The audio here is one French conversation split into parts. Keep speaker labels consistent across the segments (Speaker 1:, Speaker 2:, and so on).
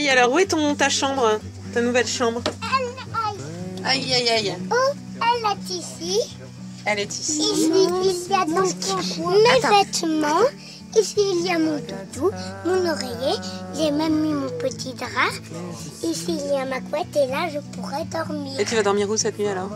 Speaker 1: Charlie, alors où est ta chambre? Ta nouvelle chambre? Aïe, aïe, aïe.
Speaker 2: Oh, elle est ici.
Speaker 1: Elle est ici.
Speaker 2: Ici, il y a donc mes vêtements. Ici, il y a mon doudou, mon oreiller. J'ai même mis mon petit drap. Ici, il y a ma couette et là, je pourrais dormir.
Speaker 1: Et tu vas dormir où cette nuit alors?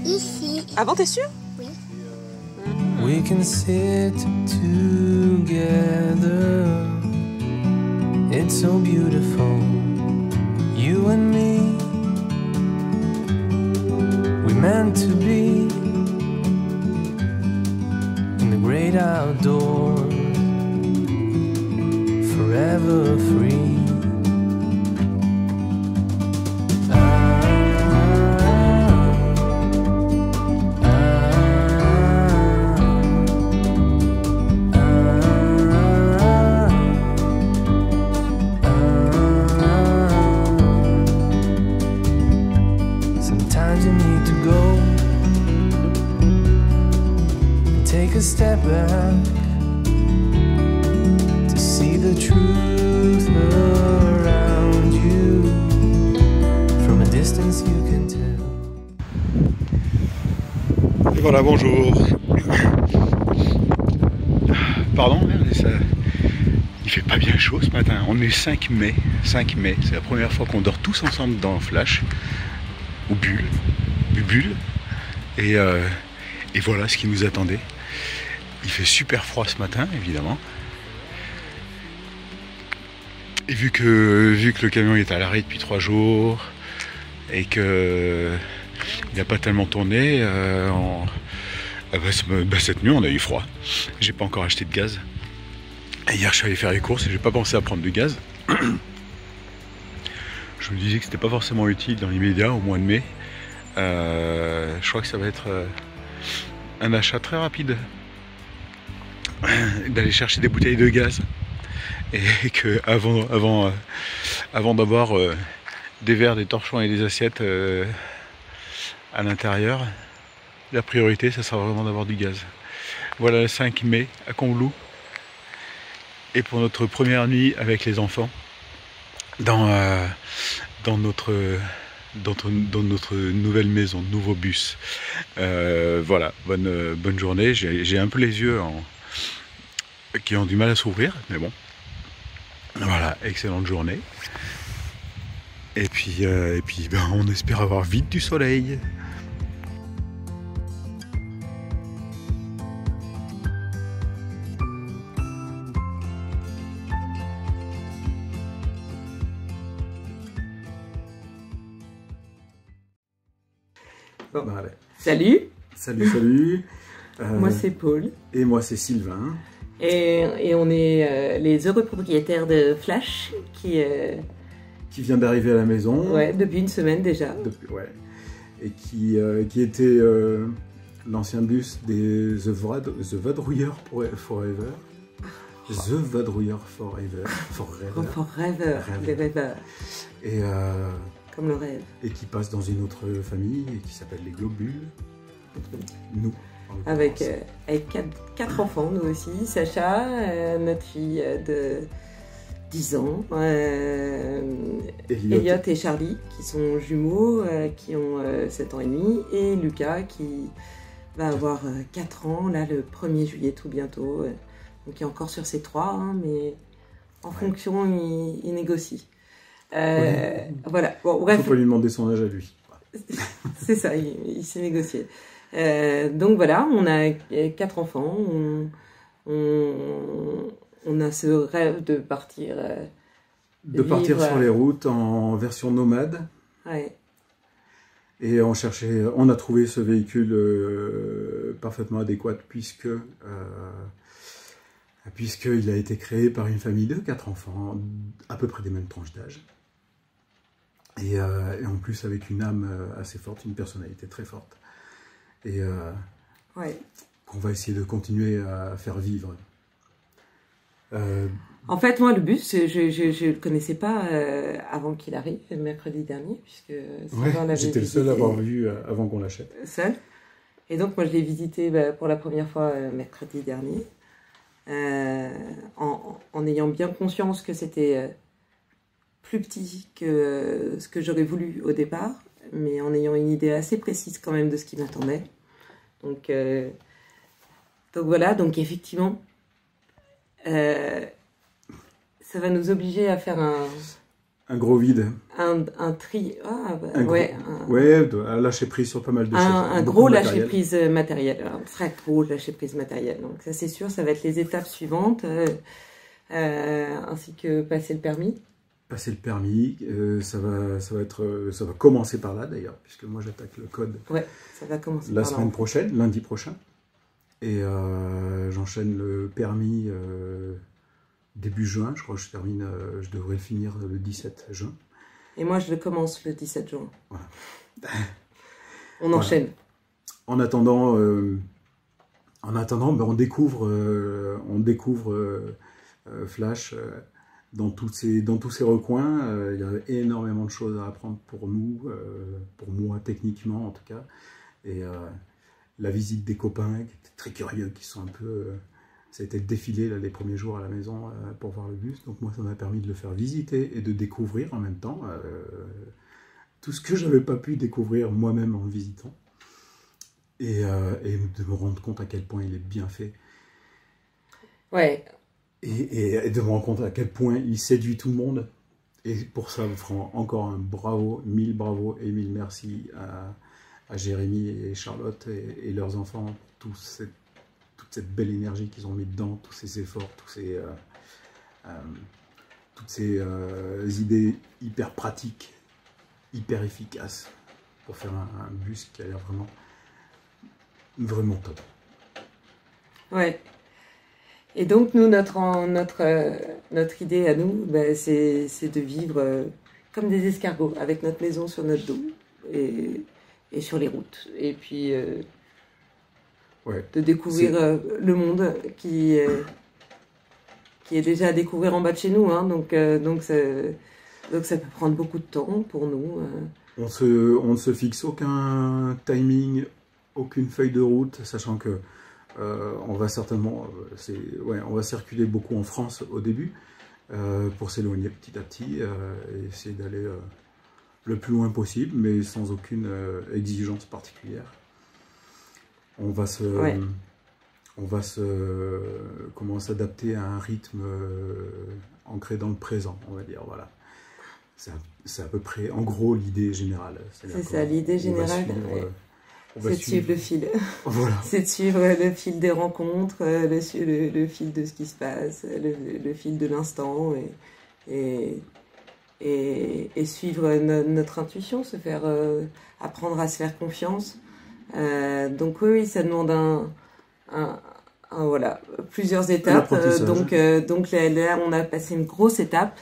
Speaker 2: Ici.
Speaker 1: Ah bon, t'es sûr?
Speaker 2: Oui.
Speaker 3: We can sit together. It's so beautiful, you and me. We meant to be in the great outdoors, forever free. Sometimes you need to go and take a step back to see the truth around you. From a distance you can tell.
Speaker 4: Et voilà, bonjour. Pardon, il fait pas bien chaud ce matin. On est 5 mai. 5 mai, c'est la première fois qu'on dort tous ensemble dans Flash. Ou Bulle. Et voilà ce qui nous attendait. Il fait super froid ce matin, évidemment. Et vu que le camion est à l'arrêt depuis 3 jours et que il n'a pas tellement tourné, cette nuit on a eu froid. J'ai pas encore acheté de gaz. Et hier je suis allé faire les courses et j'ai pas pensé à prendre du gaz. Je me disais que c'était pas forcément utile dans l'immédiat au mois de mai. Je crois que ça va être un achat très rapide d'aller chercher des bouteilles de gaz et que avant d'avoir des verres, des torchons et des assiettes à l'intérieur, la priorité ça sera vraiment d'avoir du gaz. Voilà le 5 mai à Combloux et pour notre première nuit avec les enfants dans notre nouvelle maison, nouveau bus. Voilà, bonne journée. J'ai un peu les yeux qui ont du mal à s'ouvrir, mais bon. Voilà, excellente journée. Et puis on espère avoir vite du soleil.
Speaker 5: Bon, bah, allez.
Speaker 1: Salut.
Speaker 5: Salut.
Speaker 1: Moi c'est Paul.
Speaker 5: Et moi c'est Sylvain.
Speaker 1: Et on est les heureux propriétaires de Flash qui
Speaker 5: vient d'arriver à la maison.
Speaker 1: Ouais, depuis une semaine déjà.
Speaker 5: Et qui était l'ancien bus des The Vadrouilleurs Forever. The Vadrouilleurs Forever.
Speaker 1: Forever. Les rêveurs.
Speaker 5: Et
Speaker 1: comme le rêve.
Speaker 5: Et qui passe dans une autre famille et qui s'appelle les Globules. Nous.
Speaker 1: Avec 4 enfants, nous aussi. Sacha, notre fille de 10 ans. Elliot et Charlie, qui sont jumeaux, qui ont 7 ans et demi. Et Lucas, qui va avoir 4 ans, là, le 1er juillet, tout bientôt. Donc il est encore sur ses 3, hein, mais en fonction, il négocie. Voilà. Bon, bref.
Speaker 5: Il faut pas lui demander son âge à lui.
Speaker 1: C'est ça, il s'est négocié. Donc voilà, on a 4 enfants. On a ce rêve de partir.
Speaker 5: Partir sur les routes en version nomade.
Speaker 1: Ouais.
Speaker 5: Et on a trouvé ce véhicule parfaitement adéquat puisqu'il a été créé par une famille de 4 enfants, à peu près des mêmes tranches d'âge. Et en plus avec une âme assez forte, une personnalité très forte. Et qu'on va essayer de continuer à faire vivre.
Speaker 1: En fait, moi, le bus, je ne le connaissais pas avant qu'il arrive, mercredi dernier, puisque
Speaker 5: j'étais le seul à l'avoir vu avant qu'on l'achète.
Speaker 1: Seul. Et donc, moi, je l'ai visité pour la première fois mercredi dernier, en ayant bien conscience que c'était plus petit que ce que j'aurais voulu au départ, mais en ayant une idée assez précise quand même de ce qui m'attendait. Donc voilà, donc effectivement, ça va nous obliger à faire
Speaker 5: un gros vide.
Speaker 1: Un tri. Ah, bah,
Speaker 5: Un lâcher prise sur pas mal de choses.
Speaker 1: Un gros lâcher prise matériel, un très gros lâcher prise matériel. Donc ça c'est sûr, ça va être les étapes suivantes, ainsi que passer le permis.
Speaker 5: Passer le permis, ça va commencer par là d'ailleurs, puisque moi j'attaque le code.
Speaker 1: Ouais, ça va commencer
Speaker 5: la
Speaker 1: par là.
Speaker 5: semaine prochaine, lundi prochain, et j'enchaîne le permis début juin. Je crois que je devrais le finir le 17 juin.
Speaker 1: Et moi je le commence le 17 juin.
Speaker 5: Voilà.
Speaker 1: On enchaîne.
Speaker 5: En attendant, on découvre Flash. Dans tous ces recoins, il y a énormément de choses à apprendre pour nous, pour moi techniquement en tout cas. Et la visite des copains qui étaient très curieux, qui sont un peu... ça a été le défilé là, les premiers jours à la maison pour voir le bus. Donc moi ça m'a permis de le faire visiter et de découvrir en même temps tout ce que je n'avais pas pu découvrir moi-même en le visitant. Et de me rendre compte à quel point il est bien fait.
Speaker 1: Ouais.
Speaker 5: Et de me rendre compte à quel point il séduit tout le monde. Et pour ça, encore un bravo, mille bravos et mille merci à Jérémy et Charlotte et leurs enfants, toute cette belle énergie qu'ils ont mis dedans, tous ces efforts, toutes ces idées hyper pratiques, hyper efficaces pour faire un bus qui a l'air vraiment top.
Speaker 1: Ouais. Et donc, nous, notre idée à nous, ben, c'est de vivre comme des escargots, avec notre maison sur notre dos et sur les routes. Et puis, de découvrir le monde qui est déjà à découvrir en bas de chez nous. Hein, donc ça peut prendre beaucoup de temps pour nous.
Speaker 5: On ne se fixe aucun timing, aucune feuille de route, sachant que on va certainement, on va circuler beaucoup en France au début pour s'éloigner petit à petit et essayer d'aller le plus loin possible, mais sans aucune exigence particulière. On va s'adapter à un rythme ancré dans le présent, on va dire, voilà. C'est à peu près, en gros, l'idée générale.
Speaker 1: C'est ça, l'idée générale. C'est de suivre le fil.
Speaker 5: Voilà. C'est
Speaker 1: de suivre le fil des rencontres, le fil de ce qui se passe, le fil de l'instant et suivre notre intuition, se faire apprendre à se faire confiance. Donc oui, ça demande plusieurs étapes. Donc là, on a passé une grosse étape.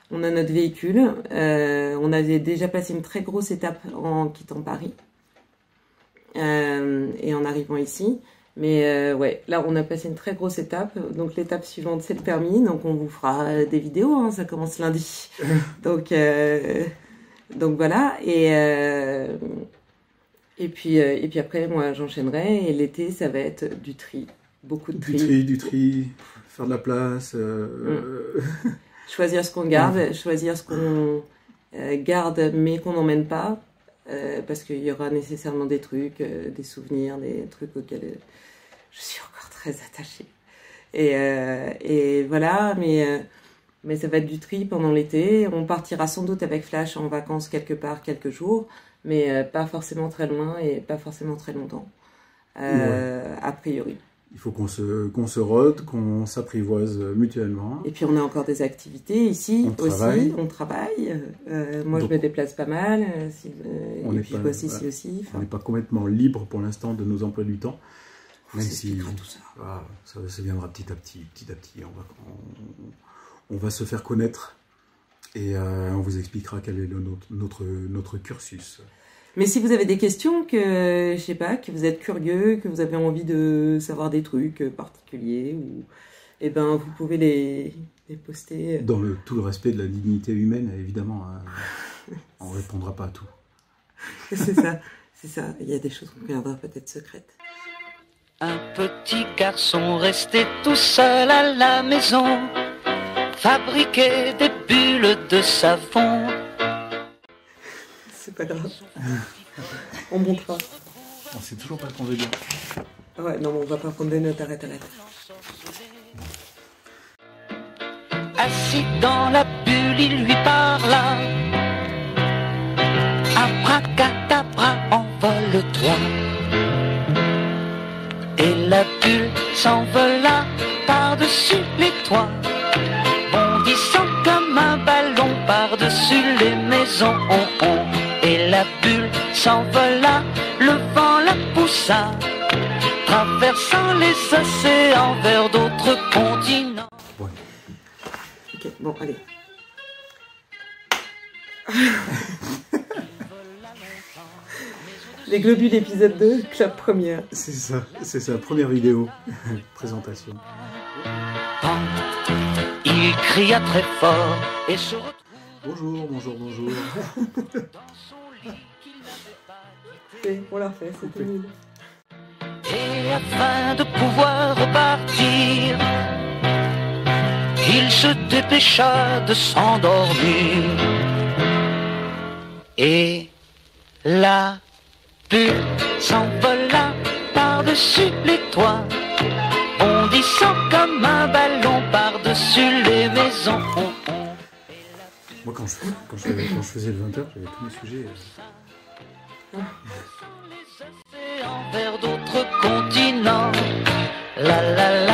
Speaker 1: On a notre véhicule. On avait déjà passé une très grosse étape en quittant Paris. Et en arrivant ici. Mais là on a passé une très grosse étape. Donc l'étape suivante c'est le permis. Donc on vous fera des vidéos, hein, ça commence lundi. Donc voilà. Et puis après moi j'enchaînerai. Et l'été ça va être du tri. Beaucoup de tri.
Speaker 5: Du tri, faire de la place.
Speaker 1: Choisir ce qu'on garde, choisir ce qu'on garde mais qu'on n'emmène pas. Parce qu'il y aura nécessairement des trucs, des souvenirs, des trucs auxquels je suis encore très attachée. Et voilà, mais ça va être du tri pendant l'été. On partira sans doute avec Flash en vacances quelque part, quelques jours, mais pas forcément très loin et pas forcément très longtemps, a priori.
Speaker 5: Il faut qu'on se rôde, qu'on s'apprivoise mutuellement.
Speaker 1: Et puis on a encore des activités ici on travaille. Moi donc, je me déplace pas mal. Et puis je bosse ici aussi.
Speaker 5: On n'est pas complètement libre pour l'instant de nos emplois du temps. Même si
Speaker 1: tout ça.
Speaker 5: Ça viendra petit à petit. On va se faire connaître et on vous expliquera quel est notre cursus.
Speaker 1: Mais si vous avez des questions, que vous êtes curieux, que vous avez envie de savoir des trucs particuliers, vous pouvez les poster.
Speaker 5: Dans tout le respect de la dignité humaine, évidemment. On ne répondra pas à tout.
Speaker 1: C'est ça. Il y a des choses qu'on gardera peut-être secrètes.
Speaker 3: Un petit garçon resté tout seul à la maison
Speaker 6: fabriquer des bulles de savon.
Speaker 1: C'est pas grave. On montera.
Speaker 5: On sait toujours pas qu'on veut bien.
Speaker 1: Ouais, non, mais on va pas prendre des notes, arrête.
Speaker 6: Assis dans la bulle, il lui parla. Abracadabra, envole-toi. Et la bulle s'envola par-dessus les toits, bondissant comme un ballon par-dessus les maisons. Et la bulle s'envola, le vent la poussa, traversant les océans vers d'autres continents.
Speaker 5: Ouais.
Speaker 1: Ok, bon, allez. Les Globules épisode 2, club première.
Speaker 5: C'est ça, première vidéo, présentation.
Speaker 6: Il cria très fort et se retrouva
Speaker 5: Bonjour.
Speaker 1: On l'a refait, c'était nul.
Speaker 6: Et afin de pouvoir repartir, il se dépêcha de s'endormir. Et la bulle s'envola par-dessus les toits, bondissant comme un ballon par-dessus les maisons.
Speaker 5: Moi, quand je faisais le 20h, j'avais tous mes sujets.
Speaker 6: Vers d'autres continents, la la